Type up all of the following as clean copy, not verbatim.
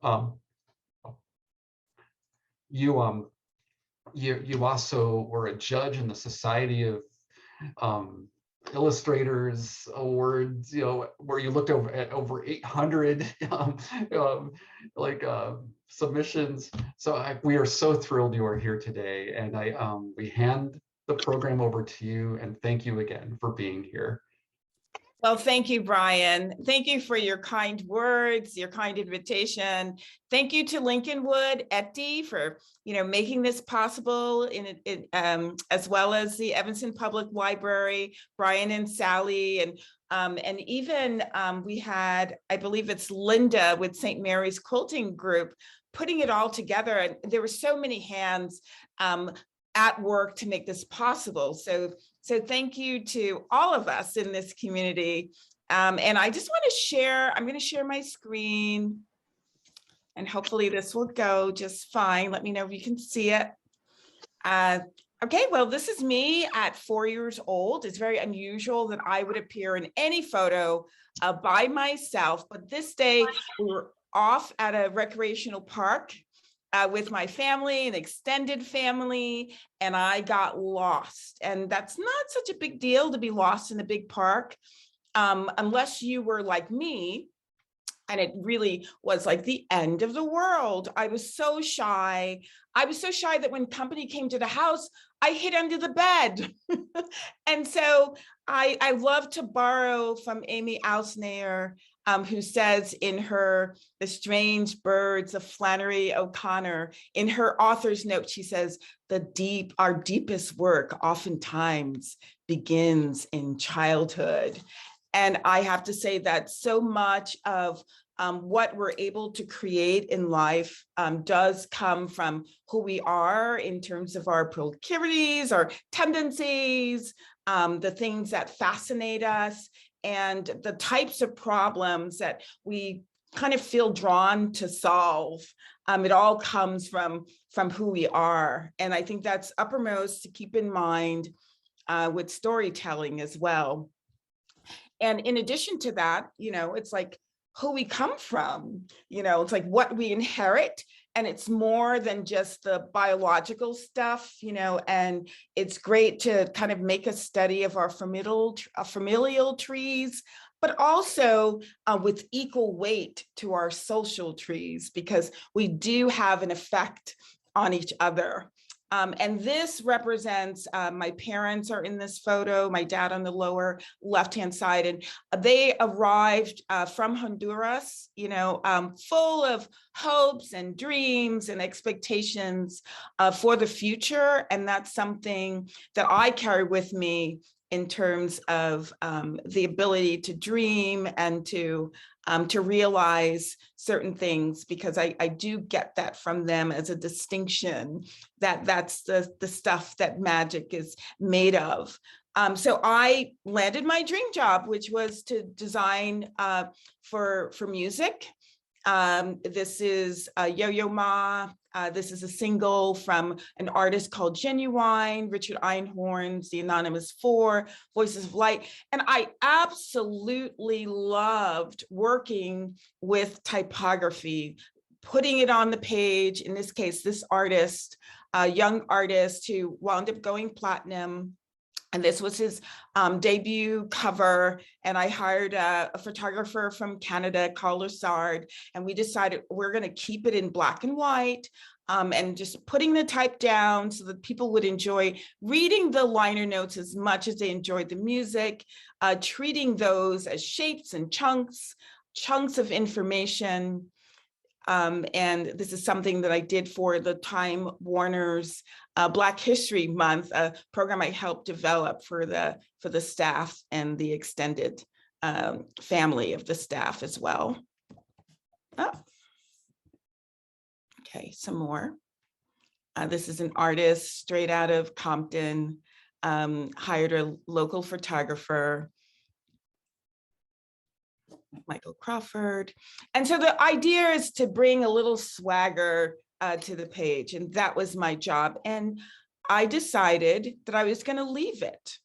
Um, you you also were a judge in the Society of um, Illustrators Awards, where you looked over at over 800 um, like submissions. So we are so thrilled you are here today, and we hand the program over to you, and thank you again for being here. Well, thank you, Brian. Thank you for your kind words, your kind invitation. Thank you to Lincolnwood, Etty, for making this possible, as well as the Evanston Public Library, Brian and Sally, and even we had, I believe it's Linda with St. Mary's Quilting Group, putting it all together. And there were so many hands at work to make this possible. So thank you to all of us in this community. And I just want to share, I'm going to share my screen, and hopefully this will go just fine. Let me know if you can see it. Okay, well, this is me at 4 years old. It's very unusual that I would appear in any photo by myself, but this day we were off at a recreational park with my family, an extended family, and I got lost. And that's not such a big deal to be lost in a big park, unless you were like me, and it really was like the end of the world. I was so shy. I was so shy that when company came to the house, I hid under the bed. And so I love to borrow from Amy Alsnayer, who says in her The Strange Birds of Flannery O'Connor, in her author's note, she says, our deepest work oftentimes begins in childhood. And I have to say that so much of what we're able to create in life does come from who we are in terms of our proclivities, our tendencies, the things that fascinate us, and the types of problems that we kind of feel drawn to solve. It all comes from who we are. And I think that's uppermost to keep in mind with storytelling as well. And in addition to that, it's like who we come from, it's like what we inherit. And it's more than just the biological stuff, and it's great to kind of make a study of our familial trees, but also with equal weight to our social trees, because we do have an effect on each other. And this represents, my parents are in this photo, my dad on the lower left-hand side, and they arrived from Honduras, full of hopes and dreams and expectations for the future. And that's something that I carry with me in terms of the ability to dream and to realize certain things, because I do get that from them as a distinction, that's the stuff that magic is made of. So I landed my dream job, which was to design for music. This is Yo-Yo Ma. This is a single from an artist called Genuine, Richard Einhorn's The Anonymous Four, Voices of Light. And I absolutely loved working with typography, putting it on the page. In this case, this artist, a young artist who wound up going platinum. And this was his debut cover. And I hired a photographer from Canada called Lessard, and we decided we're going to keep it in black and white, and just putting the type down so that people would enjoy reading the liner notes as much as they enjoyed the music, treating those as shapes and chunks of information. And this is something that I did for the Time Warner's Black History Month, a program I helped develop for the staff and the extended family of the staff as well. Oh. Okay, some more. This is an artist straight out of Compton, hired a local photographer, Michael Crawford. And so the idea is to bring a little swagger to the page, and that was my job. And I decided that I was going to leave it.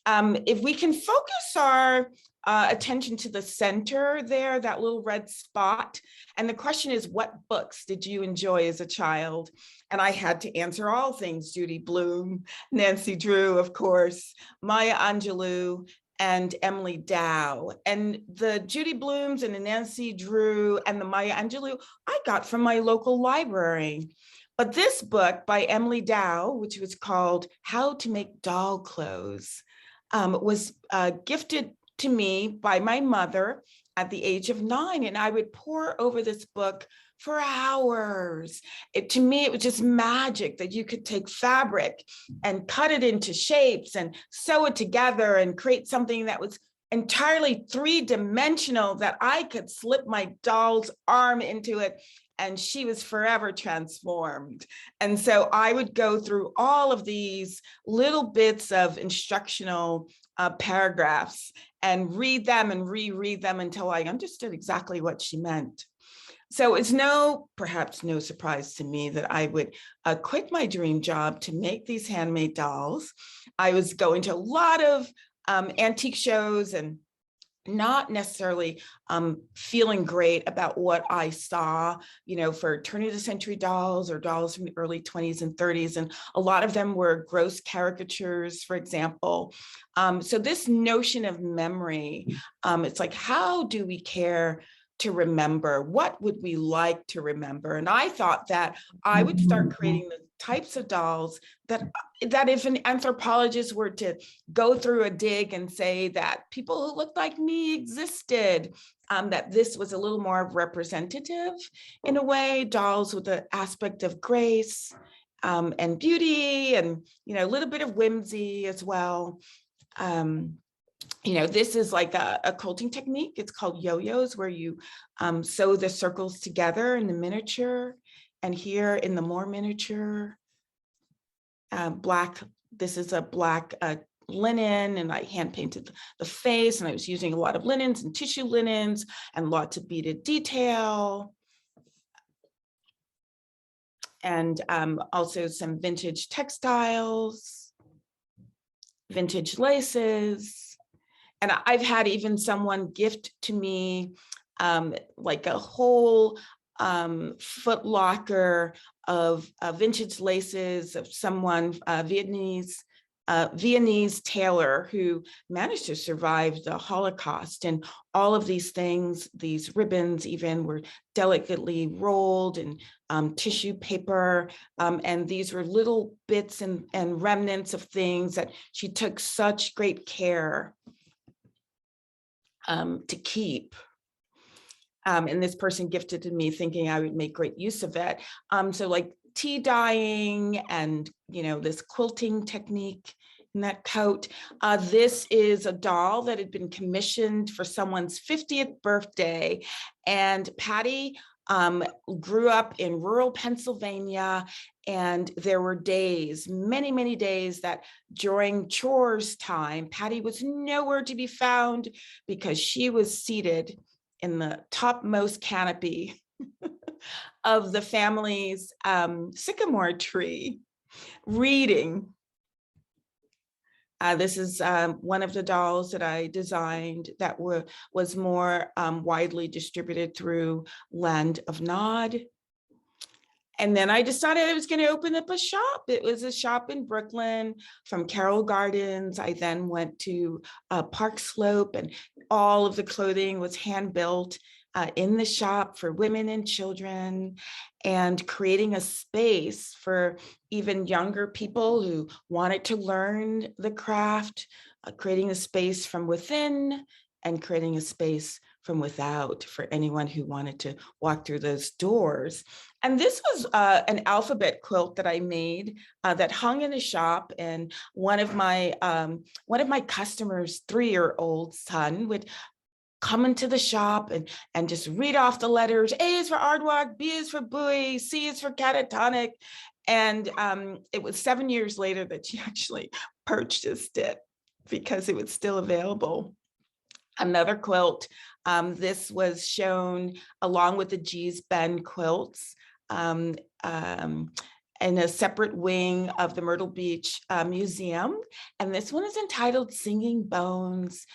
If we can focus our attention to the center there, that little red spot. And the question is, what books did you enjoy as a child? And I had to answer all things: Judy Blume, Nancy Drew, of course, Maya Angelou, and Emily Dow. And the Judy Blumes and the Nancy Drew and the Maya Angelou, I got from my local library. But this book by Emily Dow, which was called How to Make Doll Clothes, was gifted to me by my mother at the age of 9. And I would pore over this book for hours. To me, it was just magic that you could take fabric and cut it into shapes and sew it together and create something that was entirely three-dimensional, that I could slip my doll's arm into it and she was forever transformed. And so I would go through all of these little bits of instructional paragraphs and read them and reread them until I understood exactly what she meant. So it's perhaps no surprise to me that I would quit my dream job to make these handmade dolls. I was going to a lot of antique shows and not necessarily feeling great about what I saw, for turn of the century dolls or dolls from the early 20s and 30s. And a lot of them were gross caricatures, for example. So this notion of memory, it's like, how do we care to remember? What would we like to remember? And I thought that I would start creating the types of dolls that if an anthropologist were to go through a dig and say that people who looked like me existed, that this was a little more representative in a way, dolls with the aspect of grace and beauty and, a little bit of whimsy as well. This is like a quilting technique. It's called yo-yos, where you sew the circles together in the miniature, and here in the more miniature, black. This is a black linen, and I hand painted the face, and I was using a lot of linens and tissue linens and lots of beaded detail. And also some vintage textiles, vintage laces. And I've had even someone gift to me like a whole foot locker of vintage laces of someone, Viennese tailor who managed to survive the Holocaust. And all of these things, these ribbons even, were delicately rolled in tissue paper. And these were little bits and remnants of things that she took such great care to keep. And this person gifted to me thinking I would make great use of it. So like tea dyeing and, this quilting technique in that coat. This is a doll that had been commissioned for someone's 50th birthday. And Patty grew up in rural Pennsylvania, and there were days, many, many days, that during chores time, Patty was nowhere to be found because she was seated in the topmost canopy of the family's sycamore tree, reading. This is one of the dolls that I designed that was more widely distributed through Land of Nod. And then I decided I was going to open up a shop. It was a shop in Brooklyn from Carroll Gardens. I then went to Park Slope, and all of the clothing was hand built in the shop for women and children, and creating a space for even younger people who wanted to learn the craft, creating a space from within and creating a space from without for anyone who wanted to walk through those doors. And this was an alphabet quilt that I made that hung in the shop. And one of my customers' 3-year-old son would come into the shop and just read off the letters. A is for aardvark, B is for buoy, C is for catatonic. And it was 7 years later that she actually purchased it because it was still available. Another quilt, this was shown along with the G's Bend quilts. in a separate wing of the Myrtle Beach Museum. And this one is entitled Singing Bones,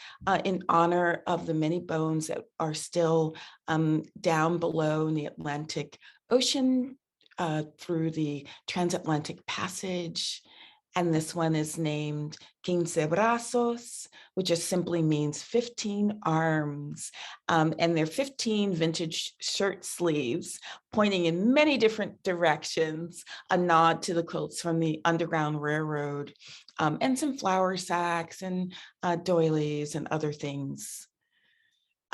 in honor of the many bones that are still down below in the Atlantic Ocean through the transatlantic passage. And this one is named Quince Brazos, which just simply means 15 arms. And they're 15 vintage shirt sleeves pointing in many different directions, a nod to the quilts from the Underground Railroad, and some flour sacks and doilies and other things.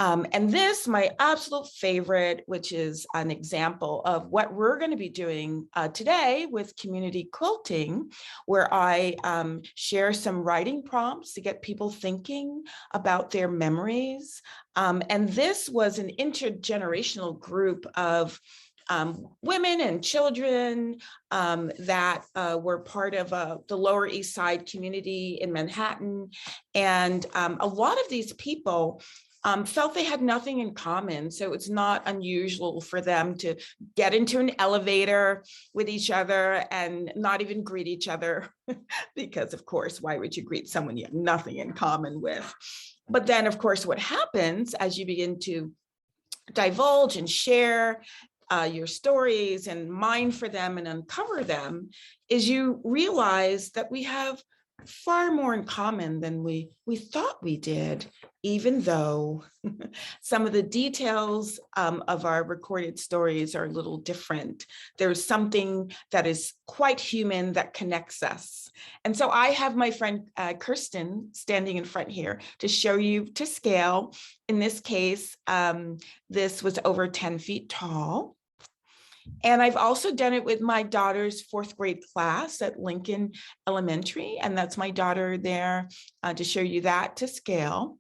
And this, my absolute favorite, which is an example of what we're going to be doing today with community quilting, where I share some writing prompts to get people thinking about their memories. And this was an intergenerational group of women and children that were part of the Lower East Side community in Manhattan. And a lot of these people felt they had nothing in common. So it's not unusual for them to get into an elevator with each other and not even greet each other, because of course, why would you greet someone you have nothing in common with? But then of course, what happens as you begin to divulge and share your stories and mine for them and uncover them is you realize that we have far more in common than we thought we did, even though some of the details of our recorded stories are a little different. There's something that is quite human that connects us. And so I have my friend Kirsten standing in front here to show you to scale. In this case, this was over 10 feet tall. And I've also done it with my daughter's 4th grade class at Lincoln Elementary. And that's my daughter there to show you that to scale.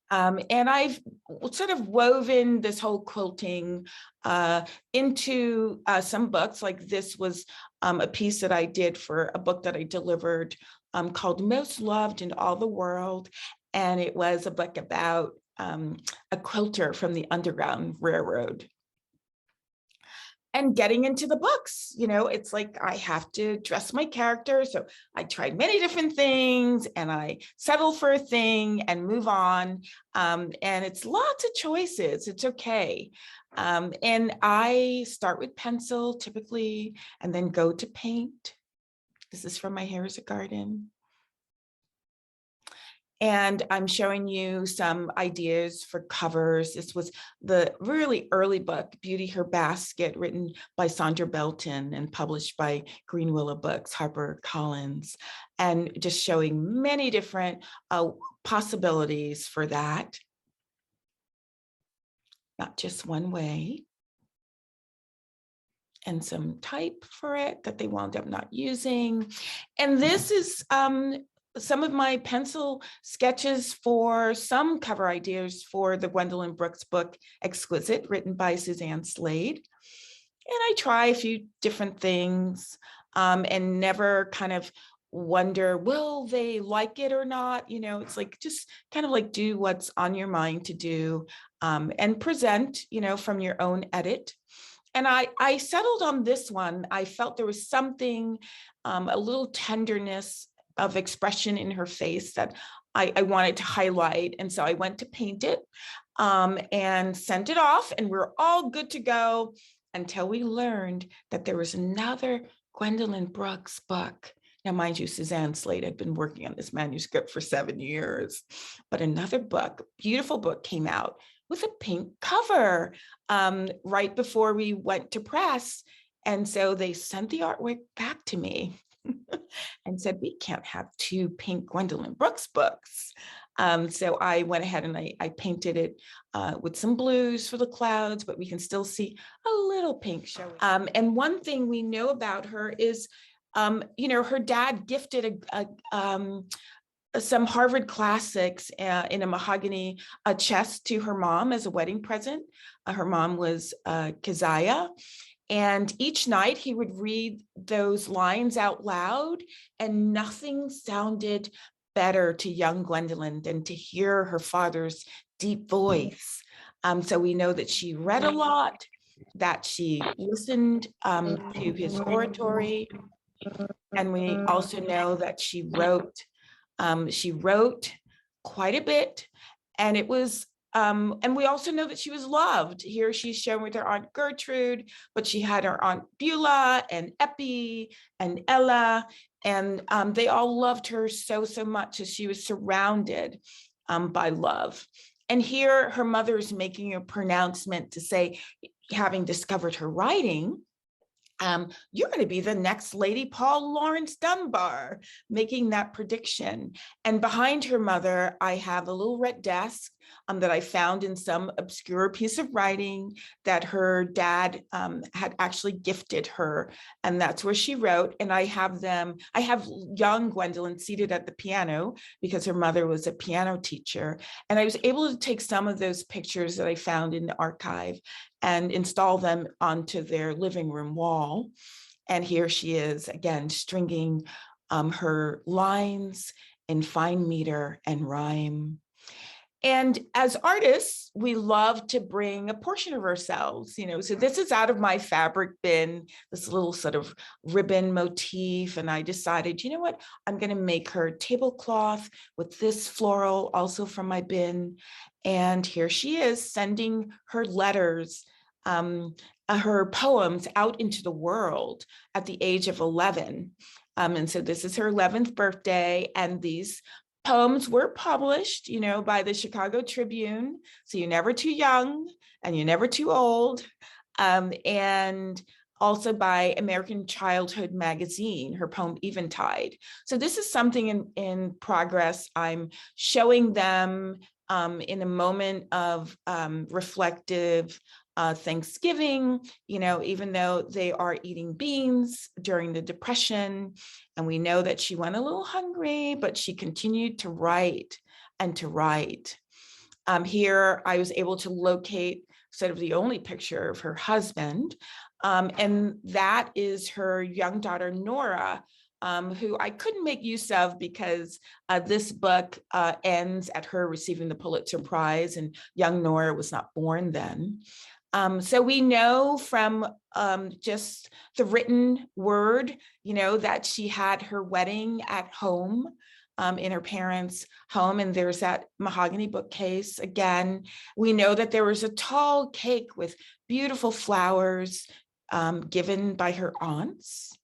And I've sort of woven this whole quilting into some books. Like this was a piece that I did for a book that I delivered called Most Loved in All the World. And it was a book about a quilter from the Underground Railroad. And getting into the books, you know, it's like I have to dress my character. So I tried many different things and I settle for a thing and move on. And it's lots of choices. It's okay. And I start with pencil typically and then go to paint. This is from My Hair is a Garden. And I'm showing you some ideas for covers. This was the really early book, Beauty Her Basket, written by Sandra Belton and published by Green Willow Books, HarperCollins, and just showing many different possibilities for that. Not just one way. And some type for it that they wound up not using. And this is some of my pencil sketches for some cover ideas for the Gwendolyn Brooks book, Exquisite, written by Suzanne Slade. And I try a few different things and never kind of wonder, will they like it or not? You know, it's like, just kind of like do what's on your mind to do and present, you know, from your own edit. And I settled on this one. I felt there was something, a little tenderness of expression in her face that I wanted to highlight. And so I went to paint it and sent it off, and we're all good to go until we learned that there was another Gwendolyn Brooks book. Now, mind you, Suzanne Slade had been working on this manuscript for 7 years, but another book, beautiful book, came out with a pink cover right before we went to press. And so they sent the artwork back to me and said, we can't have 2 pink Gwendolyn Brooks books. So I went ahead and I painted it with some blues for the clouds, but we can still see a little pink showing. And one thing we know about her is, you know, her dad gifted some Harvard classics in a mahogany chest to her mom as a wedding present. Her mom was Keziah. And each night he would read those lines out loud, and nothing sounded better to young Gwendolyn than to hear her father's deep voice. So we know that she read a lot that she listened to his oratory. And we also know that she wrote quite a bit. And it was, and we also know that she was loved. Here she's shown with her Aunt Gertrude, but she had her Aunt Beulah and Eppie and Ella, and they all loved her so, so much as she was surrounded by love. And here her mother is making a pronouncement to say, having discovered her writing, you're going to be the next Lady Paul Laurence Dunbar, making that prediction. And behind her mother, I have a little red desk that I found in some obscure piece of writing that her dad had actually gifted her. And that's where she wrote. And I have young Gwendolyn seated at the piano because her mother was a piano teacher. And I was able to take some of those pictures that I found in the archive and install them onto their living room wall. And here she is again, stringing her lines in fine meter and rhyme. And as artists, we love to bring a portion of ourselves, so this is out of my fabric bin, this little sort of ribbon motif. And I decided, you know what, I'm going to make her tablecloth with this floral also from my bin. And here she is sending her letters, her poems out into the world at the age of 11. And so this is her 11th birthday. And these poems were published, by the Chicago Tribune. So you're never too young and you're never too old. And also by American Childhood Magazine, her poem Eventide. So this is something in progress. I'm showing them in a moment of reflective Thanksgiving, even though they are eating beans during the Depression. And we know that she went a little hungry, but she continued to write and to write. Here, I was able to locate sort of the only picture of her husband. And that is her young daughter, Nora, who I couldn't make use of because this book ends at her receiving the Pulitzer Prize, and young Nora was not born then. So we know from just the written word, that she had her wedding at home, in her parents' home. And there's that mahogany bookcase again. We know that there was a tall cake with beautiful flowers given by her aunts.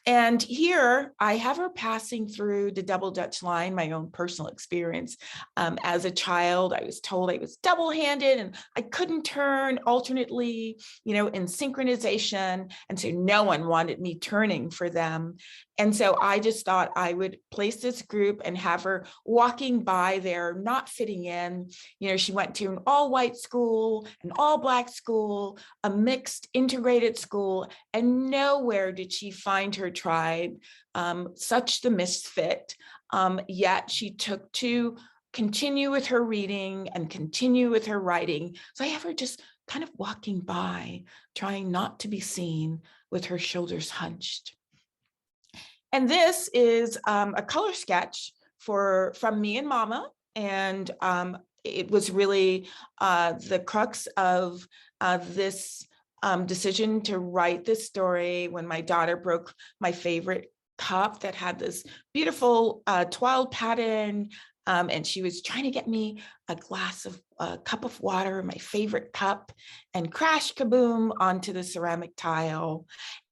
And here I have her passing through the double Dutch line, my own personal experience. As a child, I was told I was double-handed and I couldn't turn alternately, in synchronization. And so no one wanted me turning for them. And so I just thought I would place this group and have her walking by there, not fitting in. She went to an all-white school, an all-black school, a mixed integrated school, and nowhere did she find her tribe, such the misfit. Yet she took to continue with her reading and continue with her writing. So I have her just kind of walking by, trying not to be seen with her shoulders hunched. And this is a color sketch from me and Mama. And it was really the crux of this decision to write this story when my daughter broke my favorite cup that had this beautiful toile pattern. And she was trying to get me a cup of water, my favorite cup, and crash kaboom onto the ceramic tile.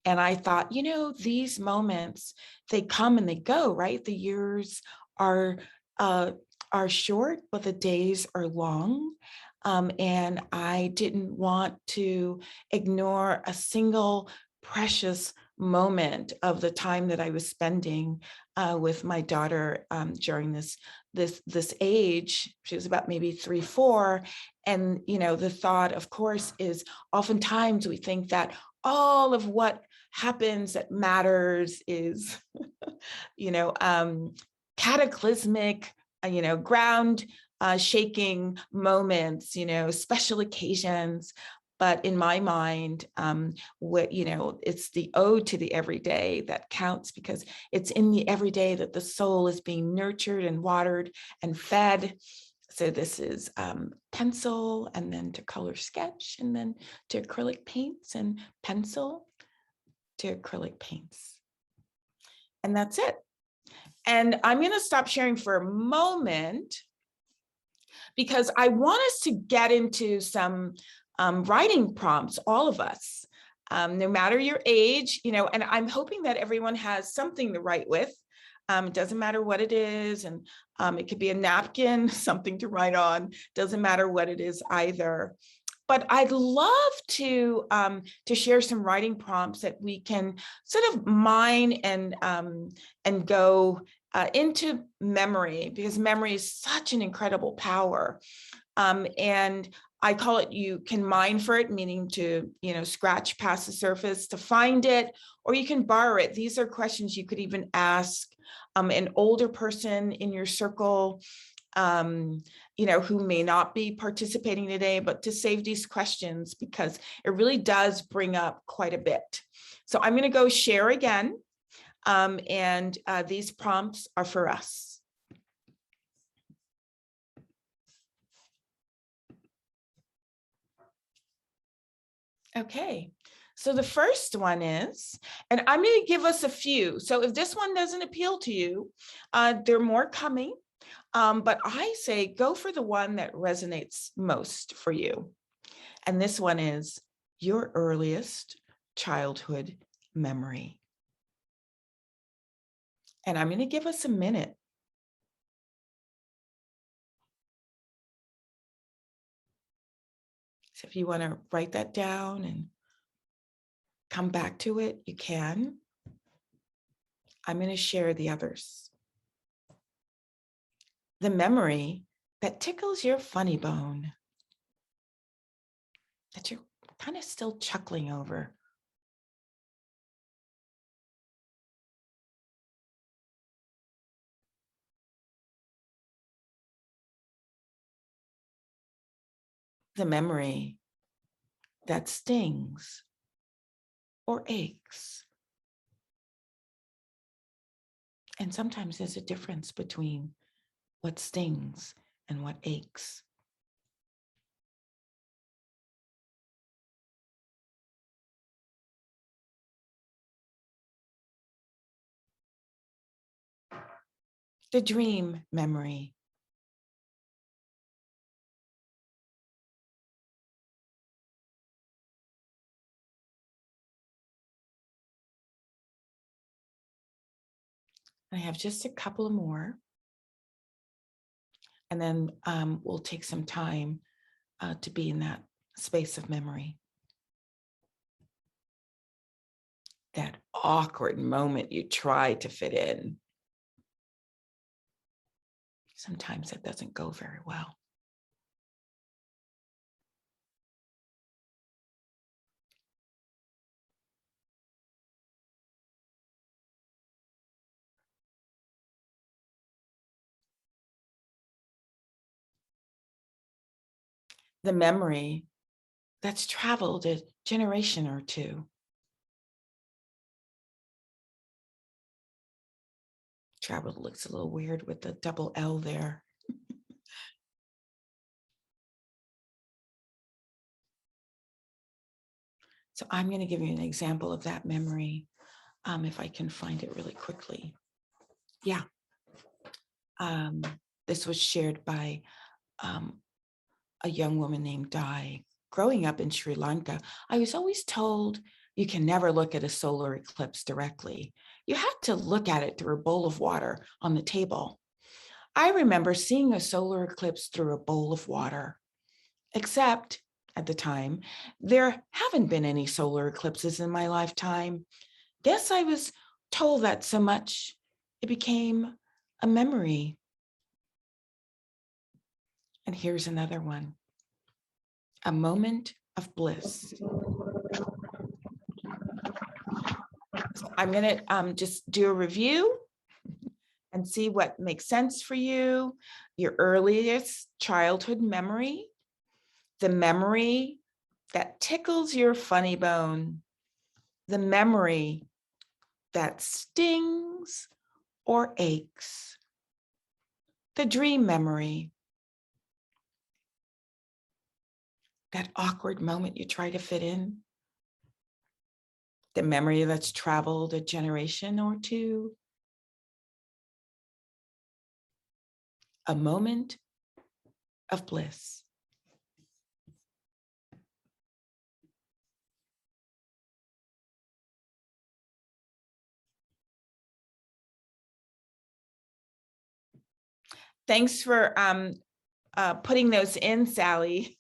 And I thought, these moments, they come and they go, right? The years are short, but the days are long. And I didn't want to ignore a single precious moment of the time that I was spending with my daughter during this age. She was about maybe 3, 4. And, the thought, of course, is oftentimes we think that all of what happens that matters is, cataclysmic, ground shaking moments, special occasions. But in my mind, it's the ode to the everyday that counts, because it's in the everyday that the soul is being nurtured and watered and fed. So this is pencil, and then to color sketch, and then to acrylic paints, and pencil to acrylic paints. And that's it. And I'm going to stop sharing for a moment because I want us to get into some writing prompts, all of us, no matter your age, and I'm hoping that everyone has something to write with. It doesn't matter what it is, and it could be a napkin, something to write on, doesn't matter what it is either. But I'd love to share some writing prompts that we can sort of mine and go into memory, because memory is such an incredible power. And I call it, you can mine for it, meaning to, scratch past the surface to find it, or you can borrow it. These are questions you could even ask an older person in your circle, who may not be participating today, but to save these questions, because it really does bring up quite a bit. So I'm going to go share again. And these prompts are for us. Okay, so the first one is, and I'm going to give us a few. So if this one doesn't appeal to you, there are more coming. But I say go for the one that resonates most for you. And this one is your earliest childhood memory. And I'm going to give us a minute. So if you want to write that down and come back to it, you can. I'm going to share the others. The memory that tickles your funny bone, that you're kind of still chuckling over. The memory that stings or aches. And sometimes there's a difference between what stings and what aches. The dream memory. I have just a couple more, and then we'll take some time to be in that space of memory. That awkward moment you try to fit in. Sometimes that doesn't go very well. The memory that's traveled a generation or two. Traveled looks a little weird with the double L there. So I'm going to give you an example of that memory, if I can find it really quickly. Yeah. This was shared by a young woman named Di. Growing up in Sri Lanka, I was always told you can never look at a solar eclipse directly. You have to look at it through a bowl of water on the table. I remember seeing a solar eclipse through a bowl of water, except at the time, there haven't been any solar eclipses in my lifetime. Guess I was told that so much, it became a memory. And here's another one. A moment of bliss. So I'm going to just do a review and see what makes sense for you. Your earliest childhood memory, the memory that tickles your funny bone, the memory that stings or aches, the dream memory, that awkward moment you try to fit in, the memory that's traveled a generation or two, a moment of bliss. Thanks for putting those in, Sally.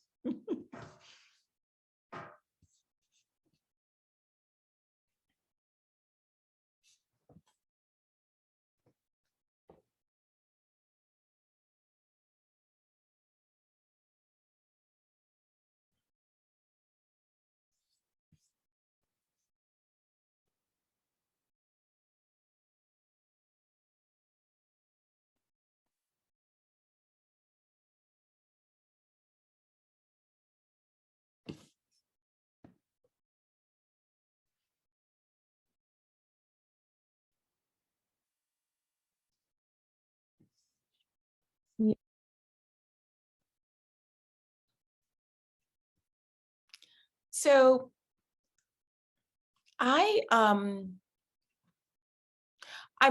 So I'm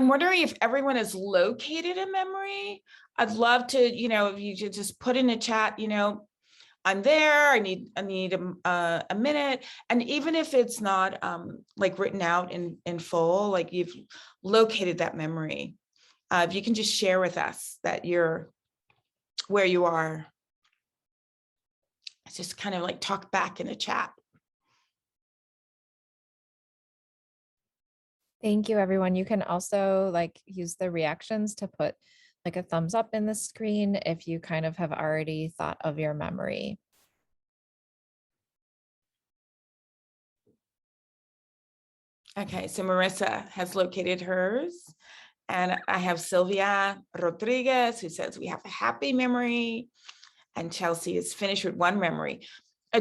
wondering if everyone has located a memory. I'd love to, if you could just put in a chat, I'm there, I need a minute. And even if it's not like written out in full, like you've located that memory, if you can just share with us that you're where you are. Just kind of like talk back in the chat. Thank you, everyone. You can also like use the reactions to put like a thumbs up in the screen if you kind of have already thought of your memory. Okay, so Marissa has located hers. And I have Sylvia Rodriguez who says we have a happy memory. And Chelsea is finished with one memory.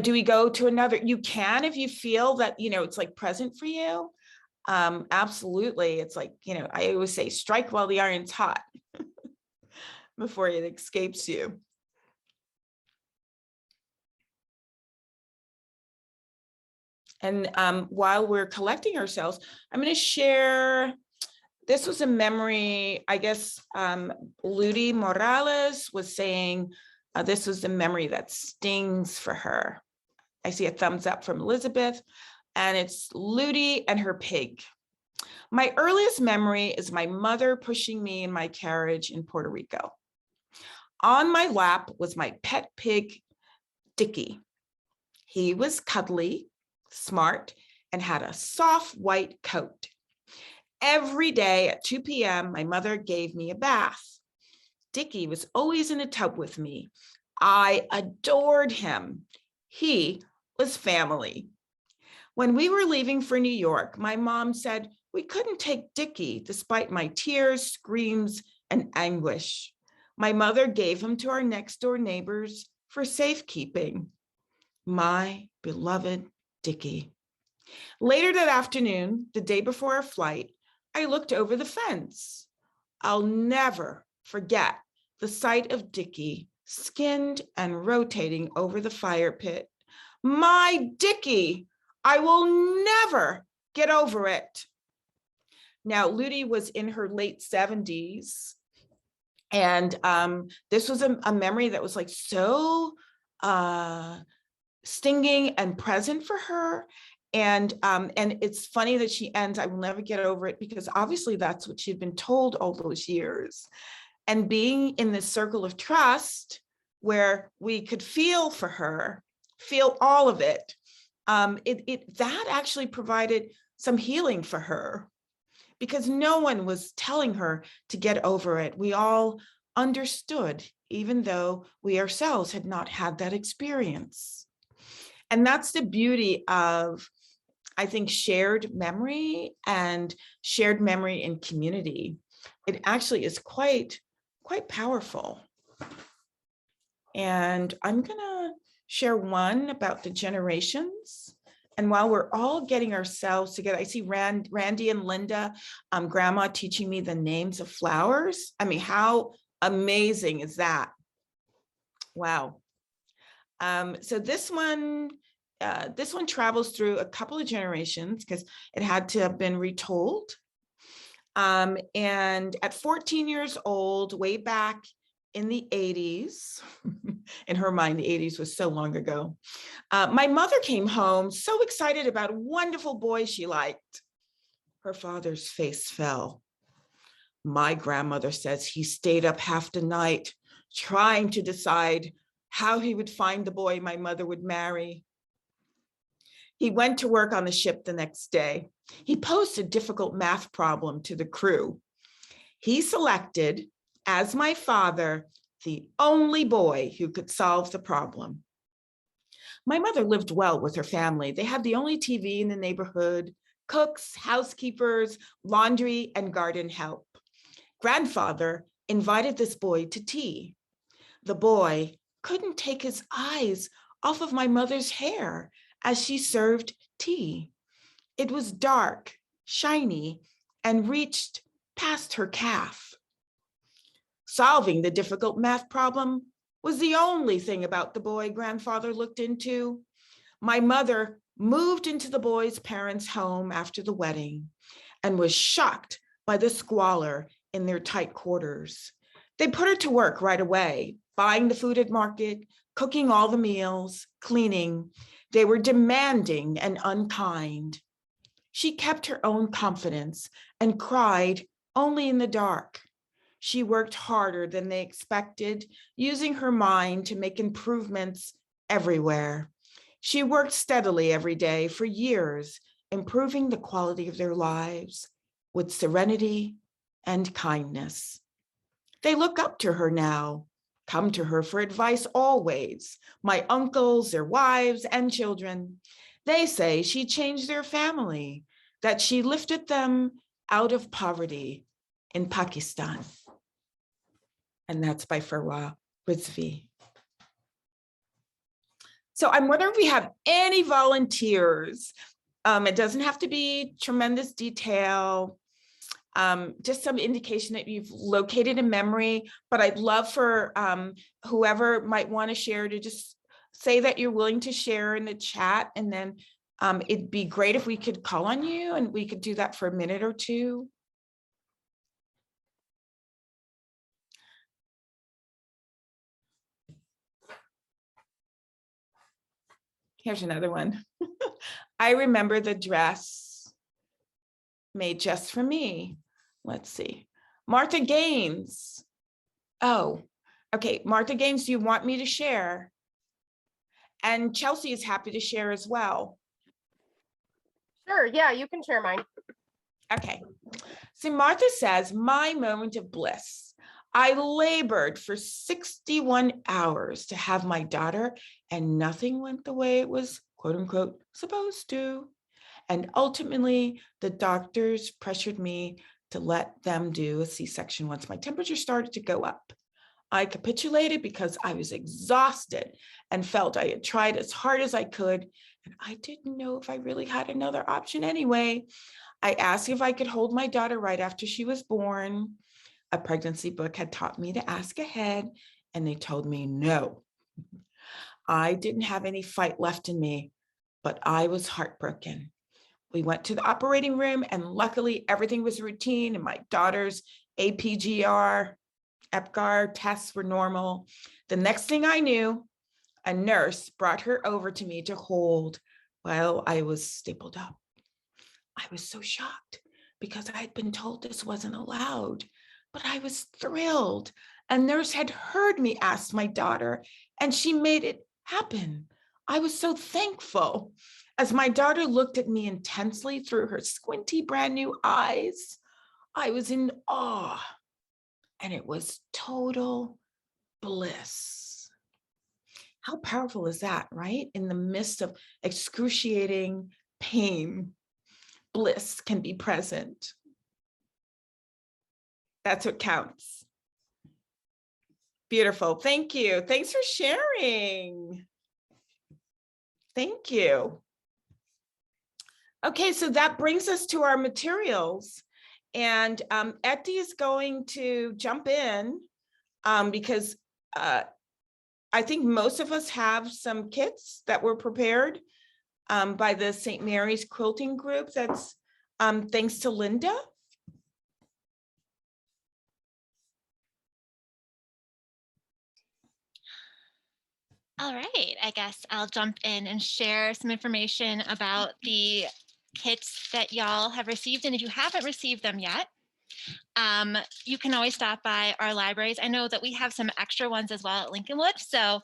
Do we go to another? You can if you feel that, it's like present for you. Absolutely. It's like, I always say strike while the iron's hot before it escapes you. And while we're collecting ourselves, I'm going to share, this was a memory, I guess, Ludi Morales was saying, this was the memory that stings for her. I see a thumbs up from Elizabeth, and it's Ludi and her pig. My earliest memory is my mother pushing me in my carriage in Puerto Rico. On my lap was my pet pig, Dickie. He was cuddly, smart, and had a soft white coat. Every day at 2 p.m., my mother gave me a bath. Dickie was always in a tub with me. I adored him. He was family. When we were leaving for New York, my mom said we couldn't take Dickie despite my tears, screams, and anguish. My mother gave him to our next door neighbors for safekeeping. My beloved Dickie. Later that afternoon, the day before our flight, I looked over the fence. I'll never forget the sight of Dickie skinned and rotating over the fire pit. My Dickie, I will never get over it. Now, Ludi was in her late 70s. And this was a memory that was like so stinging and present for her. And it's funny that she ends, I will never get over it, because obviously that's what she'd been told all those years. And being in this circle of trust where we could feel for her, feel all of it, that actually provided some healing for her, because no one was telling her to get over it. We all understood, even though we ourselves had not had that experience. And that's the beauty of, I think, shared memory and shared memory in community. It actually is quite powerful. And I'm gonna share one about the generations. And while we're all getting ourselves together, I see Randy and Linda, grandma teaching me the names of flowers. I mean, how amazing is that? Wow. So this one travels through a couple of generations because it had to have been retold. And at 14 years old, way back in the 80s, in her mind, the 80s was so long ago, my mother came home so excited about a wonderful boy she liked. Her father's face fell. My grandmother says he stayed up half the night trying to decide how he would find the boy my mother would marry. He went to work on the ship the next day. He posed a difficult math problem to the crew. He selected, as my father, the only boy who could solve the problem. My mother lived well with her family. They had the only TV in the neighborhood, cooks, housekeepers, laundry, and garden help. Grandfather invited this boy to tea. The boy couldn't take his eyes off of my mother's hair as she served tea. It was dark, shiny, and reached past her calf. Solving the difficult math problem was the only thing about the boy grandfather looked into. My mother moved into the boy's parents' home after the wedding and was shocked by the squalor in their tight quarters. They put her to work right away, buying the food at market, cooking all the meals, cleaning. They were demanding and unkind. She kept her own confidence and cried only in the dark. She worked harder than they expected, using her mind to make improvements everywhere. She worked steadily every day for years, improving the quality of their lives with serenity and kindness. They look up to her now, come to her for advice always, my uncles, their wives, and children. They say she changed their family, that she lifted them out of poverty in Pakistan. And that's by Farwa Cozbi. So I'm wondering if we have any volunteers. It doesn't have to be tremendous detail, just some indication that you've located a memory, but I'd love for whoever might want to share to just say that you're willing to share in the chat, and then it'd be great if we could call on you and we could do that for a minute or two. Here's another one. I remember the dress made just for me. Let's see. Martha Gaines. Oh, okay. Martha Gaines, do you want me to share? And Chelsea is happy to share as well. Sure, yeah, you can share mine. Okay. So Martha says, my moment of bliss. I labored for 61 hours to have my daughter, and nothing went the way it was, quote unquote, supposed to. And ultimately, the doctors pressured me to let them do a C-section once my temperature started to go up. I capitulated because I was exhausted and felt I had tried as hard as I could, and I didn't know if I really had another option anyway. I asked if I could hold my daughter right after she was born. A pregnancy book had taught me to ask ahead, and they told me no. I didn't have any fight left in me, but I was heartbroken. We went to the operating room, and luckily everything was routine, and my daughter's APGR, EPGAR tests were normal. The next thing I knew, a nurse brought her over to me to hold while I was stapled up. I was so shocked because I had been told this wasn't allowed, but I was thrilled. A nurse had heard me ask my daughter, and she made it happen. I was so thankful. As my daughter looked at me intensely through her squinty brand new eyes, I was in awe, and it was total bliss. How powerful is that, right? In the midst of excruciating pain, bliss can be present. That's what counts. Beautiful. Thank you. Thanks for sharing. Thank you. Okay, so that brings us to our materials. And Etty is going to jump in because I think most of us have some kits that were prepared by the St. Mary's Quilting Group. That's thanks to Linda. All right, I guess I'll jump in and share some information about the kits that y'all have received. And if you haven't received them yet, you can always stop by our libraries. I know that we have some extra ones as well at Lincolnwood. So,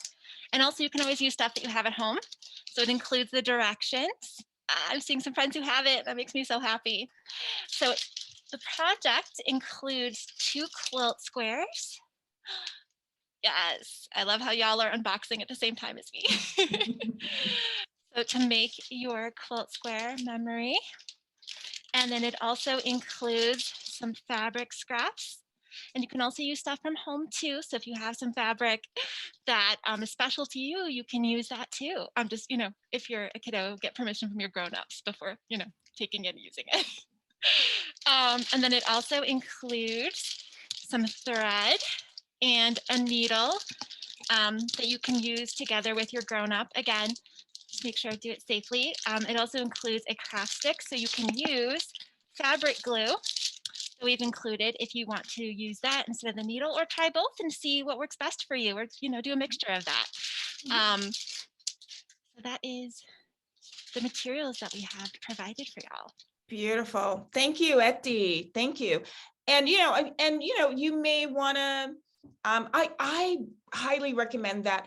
and also you can always use stuff that you have at home. So it includes the directions. I'm seeing some friends who have it. That makes me so happy. So the project includes 2 quilt squares. Yes, I love how y'all are unboxing at the same time as me. So to make your quilt square memory. And then it also includes some fabric scraps. And you can also use stuff from home too. So if you have some fabric that is special to you, you can use that too. Just, if you're a kiddo, get permission from your grown-ups before, taking it and using it. And then it also includes some thread and a needle that you can use together with your grown-up. Again, just make sure to do it safely. It also includes a craft stick, so you can use fabric glue. So we've included if you want to use that instead of the needle, or try both and see what works best for you, or do a mixture of that. So that is the materials that we have provided for y'all. Beautiful. Thank you, Etty. Thank you. And you may want to. I highly recommend that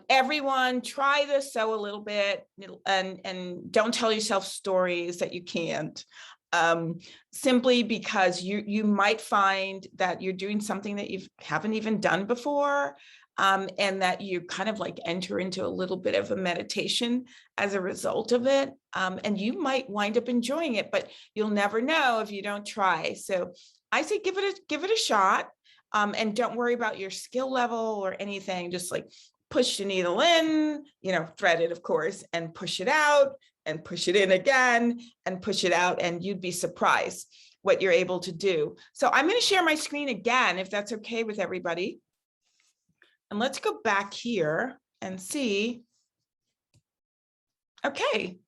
everyone try to sew a little bit, and don't tell yourself stories that you can't. Simply because you might find that you're doing something that you haven't even done before, and that you kind of like enter into a little bit of a meditation as a result of it. And you might wind up enjoying it, but you'll never know if you don't try. So I say give it a shot, and don't worry about your skill level or anything. Just like push the needle in, thread it, of course, and push it out, and push it in again, and push it out, and you'd be surprised what you're able to do. So I'm going to share my screen again, if that's okay with everybody. And let's go back here and see. Okay.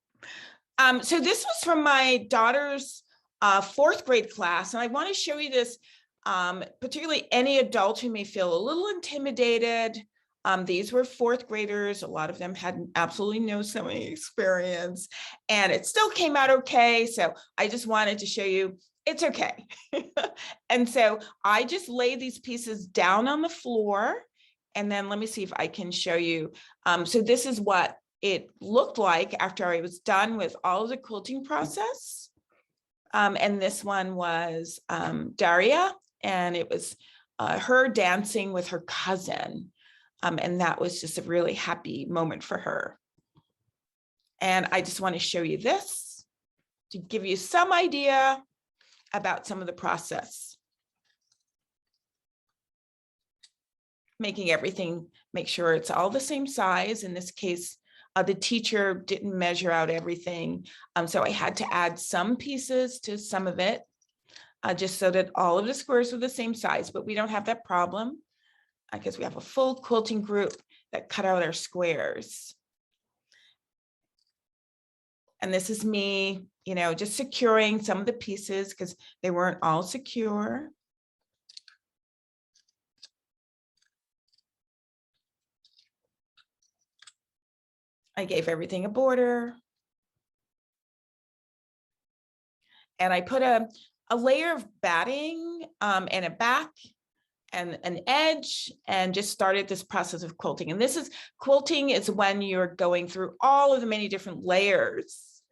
So this was from my daughter's 4th grade class, and I want to show you this, particularly any adult who may feel a little intimidated. These were 4th graders. A lot of them had absolutely no sewing experience, and it still came out okay. So I just wanted to show you it's okay. And so I just laid these pieces down on the floor, and then let me see if I can show you. So this is what it looked like after I was done with all of the quilting process. And this one was Daria, and it was her dancing with her cousin. And that was just a really happy moment for her. And I just want to show you this to give you some idea about some of the process. Making everything, make sure it's all the same size. In this case, the teacher didn't measure out everything. So I had to add some pieces to some of it, just so that all of the squares were the same size, but we don't have that problem because we have a full quilting group that cut out our squares. And this is me, just securing some of the pieces because they weren't all secure. I gave everything a border. And I put a layer of batting and a back and an edge, and just started this process of quilting. And this is quilting is when you're going through all of the many different layers.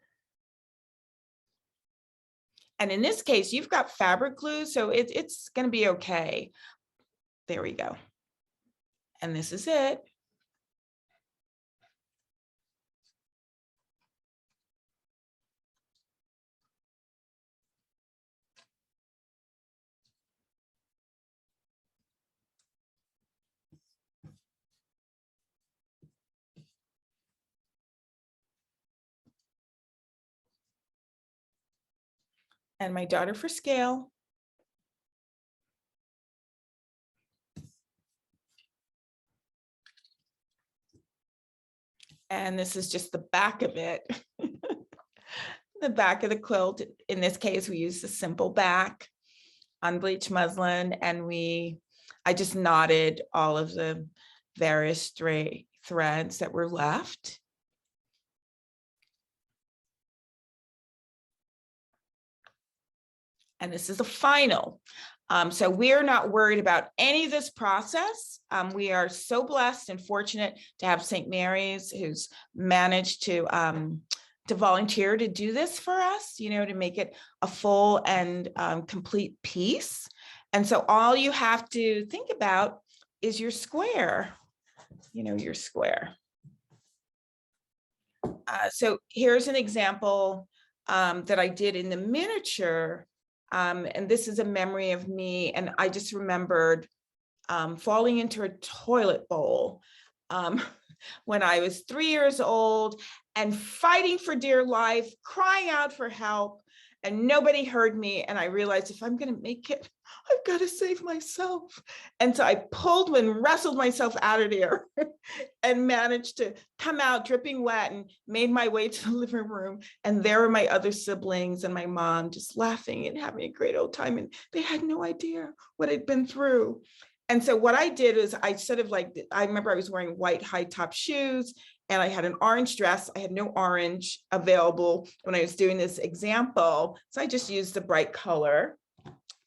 And in this case, you've got fabric glue, so it's going to be okay. There we go. And this is it. And my daughter for scale. And this is just the back of it. The back of the quilt. In this case, we use the simple back, unbleached muslin, and I just knotted all of the various stray threads that were left. And this is the final. So we're not worried about any of this process. We are so blessed and fortunate to have St. Mary's, who's managed to volunteer to do this for us, to make it a full and complete piece. And so all you have to think about is your square, your square. So here's an example that I did in the miniature. And this is a memory of me. And I just remembered falling into a toilet bowl when I was 3 years old and fighting for dear life, crying out for help, and nobody heard me. And I realized if I'm going to make it, I've got to save myself. And so I pulled and wrestled myself out of there and managed to come out dripping wet and made my way to the living room. And there were my other siblings and my mom just laughing and having a great old time. And they had no idea what I'd been through. And so what I did is I remember I was wearing white high top shoes and I had an orange dress. I had no orange available when I was doing this example. So I just used the bright color.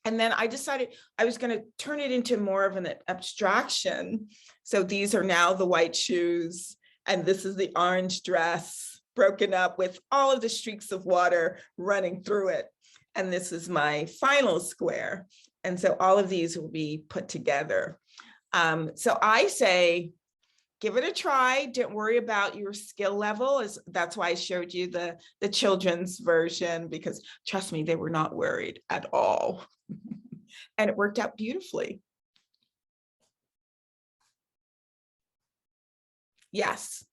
And then I decided I was going to turn it into more of an abstraction. So these are now the white shoes, and this is the orange dress broken up with all of the streaks of water running through it. And this is my final square. And so all of these will be put together. So I say, give it a try. Don't worry about your skill level. That's why I showed you the children's version, because trust me, they were not worried at all. And it worked out beautifully. Yes.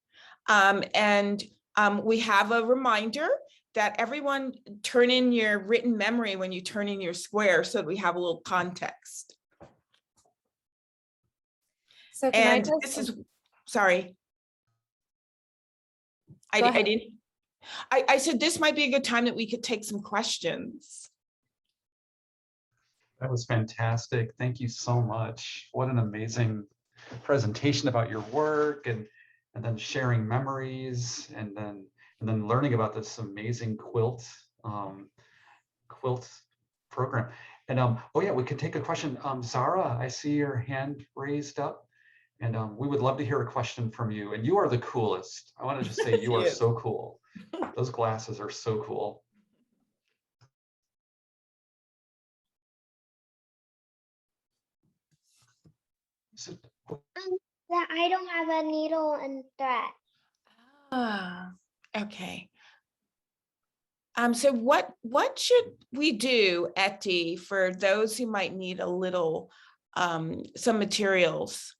We have a reminder that everyone turn in your written memory when you turn in your square so that we have a little context. So can And this is, sorry. I said this might be a good time that we could take some questions. That was fantastic. Thank you so much. What an amazing presentation about your work, and then sharing memories, and then learning about this amazing quilt program. And oh yeah, we could take a question. Zara, I see your hand raised up, and we would love to hear a question from you. And you are the coolest. I want to just say you are so cool. Those glasses are so cool. So, That I don't have a needle and thread. Ah, okay. So what should we do, Etty, for those who might need a little, some materials?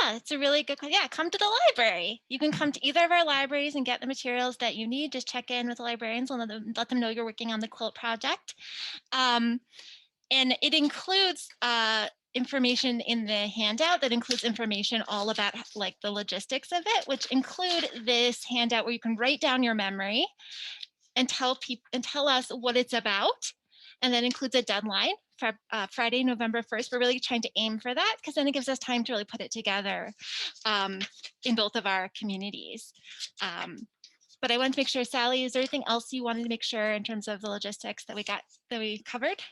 Yeah, it's a really good question. Yeah, come to the library. You can come to either of our libraries and get the materials that you need. Just check in with the librarians and let them know you're working on the quilt project. And it includes information in the handout that includes information all about like the logistics of it, which include this handout where you can write down your memory and tell us what it's about. And that includes a deadline for Friday, November 1st. We're really trying to aim for that because then it gives us time to really put it together in both of our communities. But I wanted to make sure, Sally, is there anything else you wanted to make sure in terms of the logistics that we covered?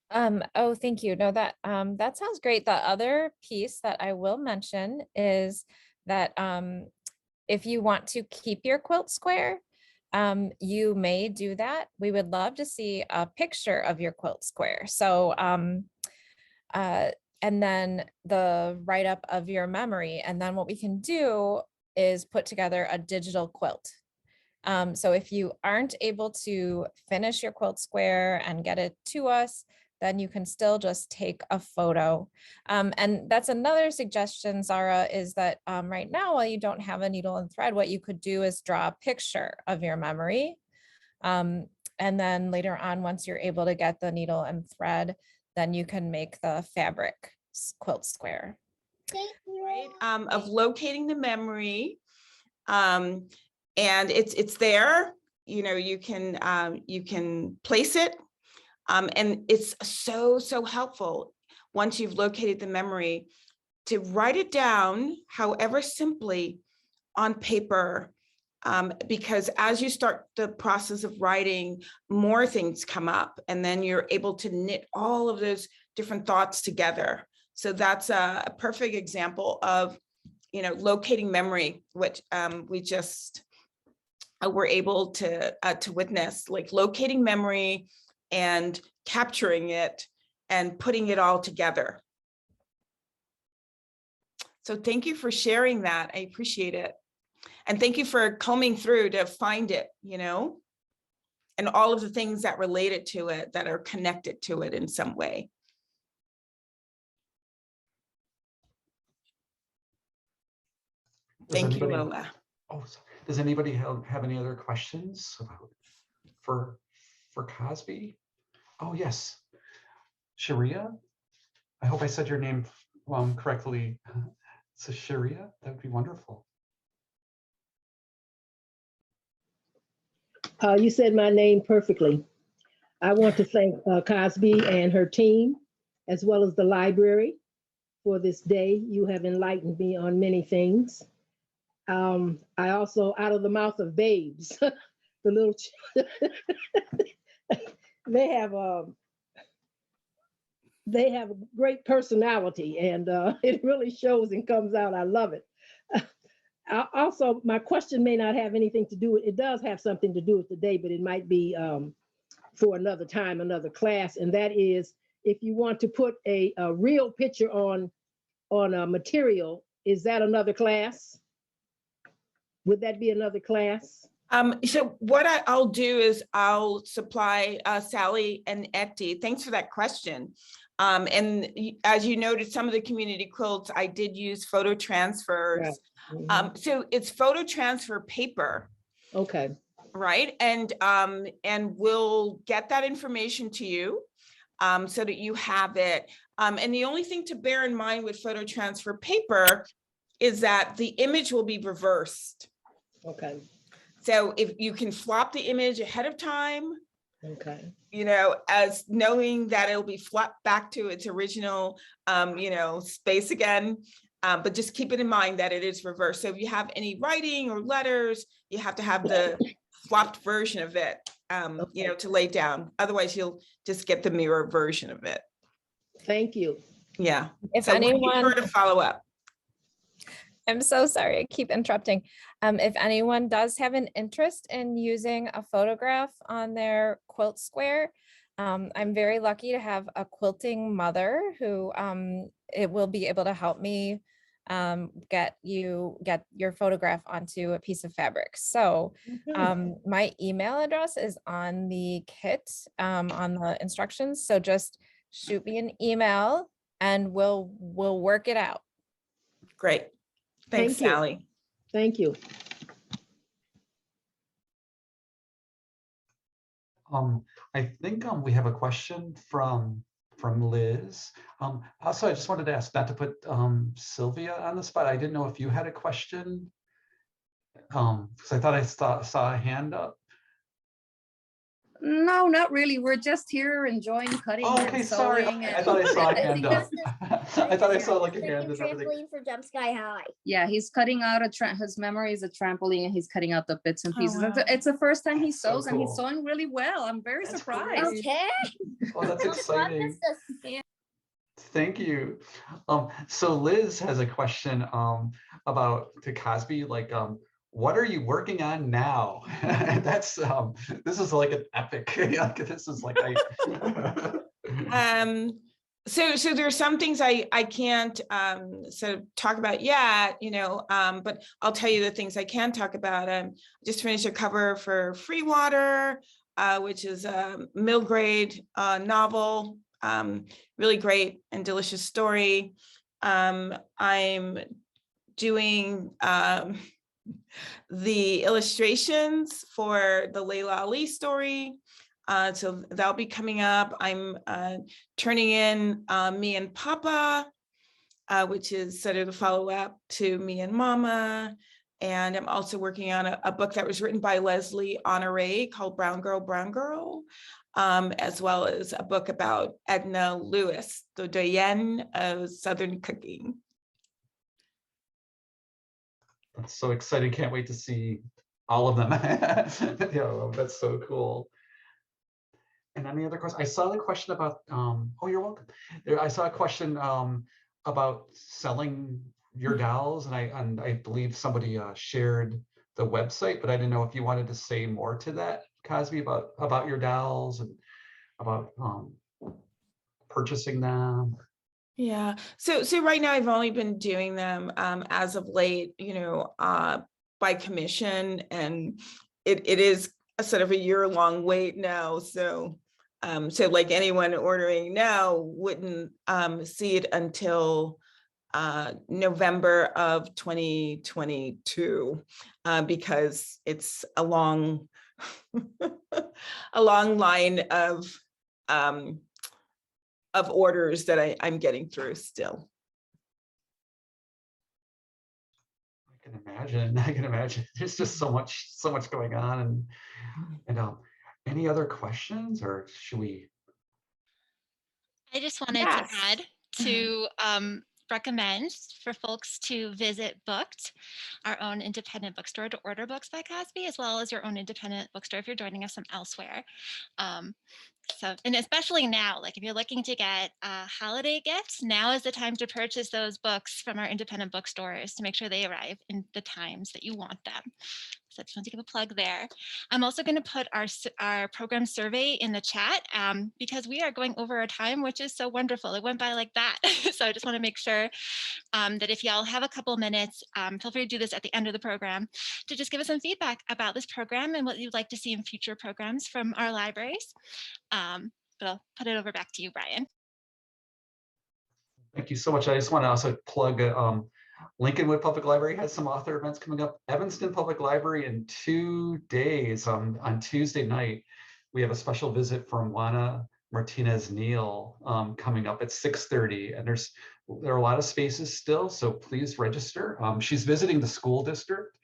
Oh, thank you. No, that sounds great. The other piece that I will mention is that if you want to keep your quilt square, you may do that. We would love to see a picture of your quilt square. So, and then the write-up of your memory. And then what we can do is put together a digital quilt. So if you aren't able to finish your quilt square and get it to us, then you can still just take a photo. And that's another suggestion, Zara, is that right now, while you don't have a needle and thread, what you could do is draw a picture of your memory. And then later on, once you're able to get the needle and thread, then you can make the fabric quilt square. Thank you. right? Of locating the memory. And it's there, you know, you can place it. And it's so helpful once you've located the memory to write it down, however simply, on paper. Because as you start the process of writing, more things come up, and then you're able to knit all of those different thoughts together. So that's a perfect example of, you know, locating memory, which we just were able to witness, like locating memory and capturing it and putting it all together. So thank you for sharing that. I appreciate it. And thank you for combing through to find it, you know, and all of the things that related to it, that are connected to it in some way. Does Thank you, anybody- Lola. Oh, sorry. Does anybody have any other questions about for Cozbi? Oh, yes. Sharia? I hope I said your name correctly. So Sharia, that would be wonderful. You said my name perfectly. I want to thank Cozbi and her team, as well as the library, for this day. You have enlightened me on many things. I also, out of the mouth of babes, the little, they have a great personality, and it really shows and comes out. I love it. Also, my question may not have anything to do with, it does have something to do with today, but it might be for another time, another class. And that is, if you want to put a real picture on a material, is that another class? Would that be another class? So what I'll do is I'll supply Sally and Etty. Thanks for that question. And as you noted, some of the community quilts, I did use photo transfers. Right. Mhm. So it's photo transfer paper, Okay. right? And we'll get that information to you so that you have it. And the only thing to bear in mind with photo transfer paper is that the image will be reversed. Okay. So if you can flop the image ahead of time, Okay. you know, as knowing that it'll be flopped back to its original, you know, space again. But just keep it in mind that it is reversed. So if you have any writing or letters, you have to have the flopped version of it, you know, to lay down. Otherwise, you'll just get the mirror version of it. Thank you. Yeah. If So we'll be anyone, sure to follow up. I'm so sorry, I keep interrupting. If anyone does have an interest in using a photograph on their quilt square, I'm very lucky to have a quilting mother who it will be able to help me get your photograph onto a piece of fabric. So my email address is on the kit, on the instructions. So just shoot me an email and we'll work it out. Great. Thanks, Thank you. Sally. Thank you. I think we have a question from Liz. Also, I just wanted to ask, not to put Sylvia on the spot. I didn't know if you had a question, because I thought I saw a hand up. No, not really. We're just here enjoying cutting Oh, okay, and sorry. sewing. I thought I saw a hand up. I thought I saw like a It's hand and everything. trampoline for Jump Sky High. Yeah, he's cutting out his memory is a trampoline, and he's cutting out the bits and Oh, pieces. wow. It's the first time he So sews, and he's cool. sewing really well. I'm very That's surprised. great. Okay. Oh, that's exciting. Yeah. Thank you. So Liz has a question about to Cozbi, like what are you working on now? That's this is like an epic. Like, this is like So there's some things I can't sort of talk about yet, you know, but I'll tell you the things I can talk about. I just finished a cover for Free Water, which is a middle grade novel, really great and delicious story. I'm doing the illustrations for the Layla Ali story. So that'll be coming up. I'm turning in Me and Papa, which is sort of the follow-up to Me and Mama. And I'm also working on a book that was written by Leslie Honore called Brown Girl, as well as a book about Edna Lewis, the doyenne of Southern cooking. That's so exciting. Can't wait to see all of them. Yeah, that's so cool. And any other questions? I saw the question about, oh, you're welcome. I saw a question about selling your dolls, and I believe somebody shared the website, but I didn't know if you wanted to say more to that, Cozbi, about your dolls and about purchasing them. Yeah, so right now I've only been doing them as of late, by commission, and it is a sort of a year-long wait now. So like anyone ordering now wouldn't see it until November of 2022, because it's a long a long line of orders that I'm getting through still. I can imagine. There's just so much going on, and any other questions, or should we? I just wanted Yes. to add to recommend for folks to visit Booked, our own independent bookstore, to order books by Cozbi, as well as your own independent bookstore if you're joining us from elsewhere. So, and especially now, like if you're looking to get holiday gifts, now is the time to purchase those books from our independent bookstores to make sure they arrive in the times that you want them. So I just want to give a plug there. I'm also going to put our program survey in the chat because we are going over our time, which is so wonderful. It went by like that. So I just want to make sure that if y'all have a couple minutes, feel free to do this at the end of the program, to just give us some feedback about this program and what you'd like to see in future programs from our libraries. But I'll put it over back to you, Brian. Thank you so much. I just want to also plug Lincolnwood Public Library has some author events coming up. Evanston Public Library in 2 days, on Tuesday night, we have a special visit from Juana Martinez Neal coming up at 6:30, and there are a lot of spaces still, so please register. She's visiting the school district,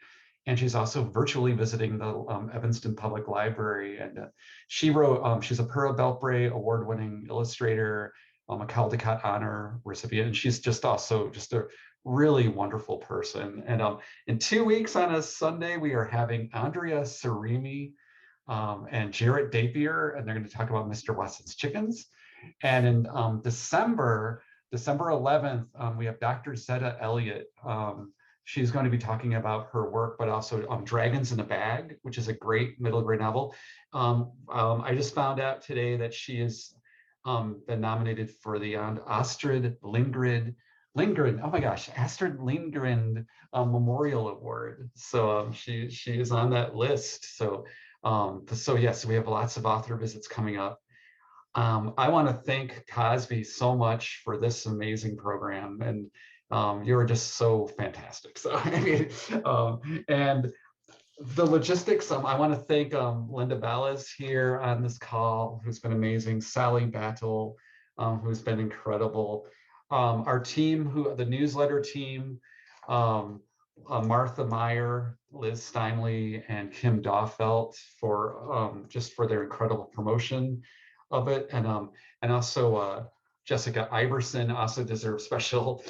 and she's also virtually visiting the Evanston Public Library. And she wrote, she's a Pearl Belpre award-winning illustrator, a Caldecott Honor recipient, and she's just also just a really wonderful person. And in 2 weeks on a Sunday, we are having Andrea Sarimi and Jarrett Dapier, and they're going to talk about Mr. Wesson's chickens. And in December 11th, we have Dr. Zeta Elliott. She's going to be talking about her work, but also Dragons in a Bag, which is a great middle grade novel. I just found out today that she has been nominated for the Astrid Lindgren, oh my gosh, Astrid Lindgren Memorial Award. So she is on that list. So yes, we have lots of author visits coming up. I want to thank Cozbi so much for this amazing program, and you're just so fantastic. So I mean, and the logistics, I want to thank Linda Ballas here on this call, who's been amazing, Sally Battle, who's been incredible, our team, the newsletter team, Martha Meyer, Liz Steinley, and Kim Dawfelt for just for their incredible promotion of it, and also Jessica Iverson also deserves special.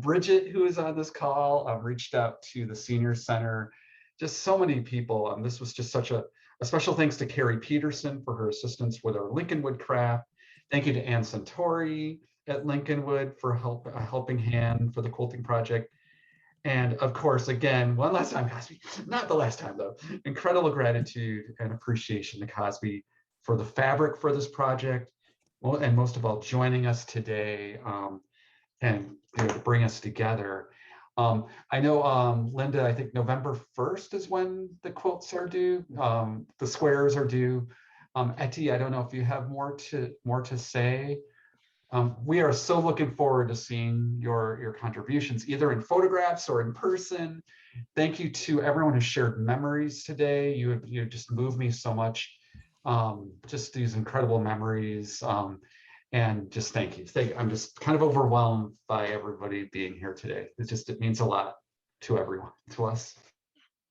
Bridget, who is on this call, reached out to the Senior Center. Just so many people. This was just such a special thanks to Carrie Peterson for her assistance with our Lincolnwood craft. Thank you to Ann Santori at Lincolnwood for a helping hand for the quilting project. And of course, again, one last time, Cozbi, not the last time though, incredible gratitude and appreciation to Cozbi for the fabric for this project, and most of all, joining us today and to bring us together. I know, Linda, I think November 1st is when the quilts are due, the squares are due. Etty, I don't know if you have more to say. We are so looking forward to seeing your contributions, either in photographs or in person. Thank you to everyone who shared memories today. You just moved me so much. Just these incredible memories. And just thank you. I'm just kind of overwhelmed by everybody being here today. It means a lot to everyone, to us.